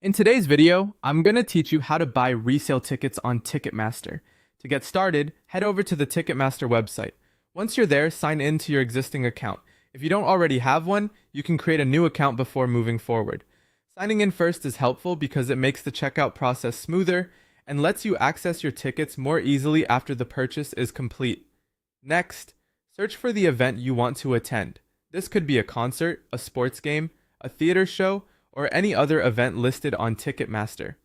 In today's video, I'm going to teach you how to buy resale tickets on Ticketmaster. To get started, head over to the Ticketmaster website. Once you're there, sign in to your existing account. If you don't already have one, you can create a new account before moving forward. Signing in first is helpful because it makes the checkout process smoother and lets you access your tickets more easily after the purchase is complete. Next, search for the event you want to attend. This could be a concert, a sports game, a theater show, or any other event listed on Ticketmaster.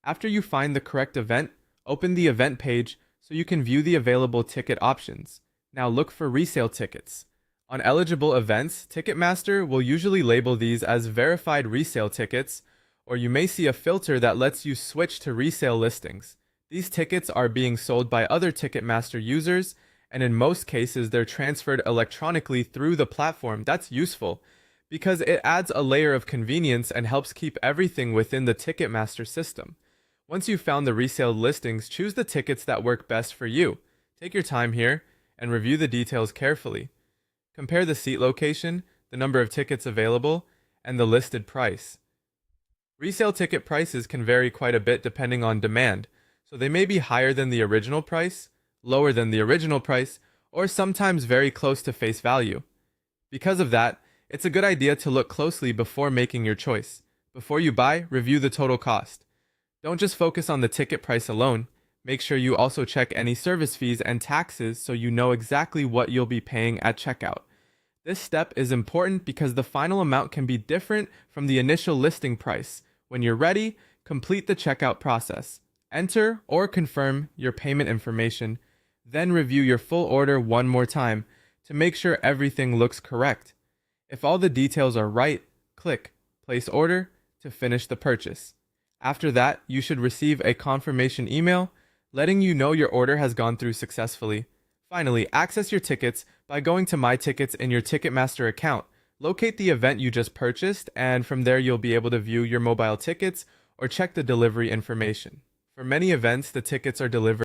After you find the correct event, open the event page so you can view the available ticket options. Now look for resale tickets. On eligible events, Ticketmaster will usually label these as verified resale tickets, or you may see a filter that lets you switch to resale listings. These tickets are being sold by other Ticketmaster users, and in most cases they're transferred electronically through the platform. That's useful because it adds a layer of convenience and helps keep everything within the Ticketmaster system. Once you've found the resale listings, choose the tickets that work best for you. Take your time here and review the details carefully. Compare the seat location, the number of tickets available, and the listed price. Resale ticket prices can vary quite a bit depending on demand, so they may be higher than the original price, lower than the original price, or sometimes very close to face value. Because of that, it's a good idea to look closely before making your choice. Before you buy, review the total cost. Don't just focus on the ticket price alone. Make sure you also check any service fees and taxes so you know exactly what you'll be paying at checkout. This step is important because the final amount can be different from the initial listing price. When you're ready, complete the checkout process. Enter or confirm your payment information, then review your full order one more time to make sure everything looks correct. If all the details are right, click Place Order to finish the purchase. After that, you should receive a confirmation email letting you know your order has gone through successfully. Finally, access your tickets by going to My Tickets in your Ticketmaster account. Locate the event you just purchased, and from there you'll be able to view your mobile tickets or check the delivery information. For many events, the tickets are delivered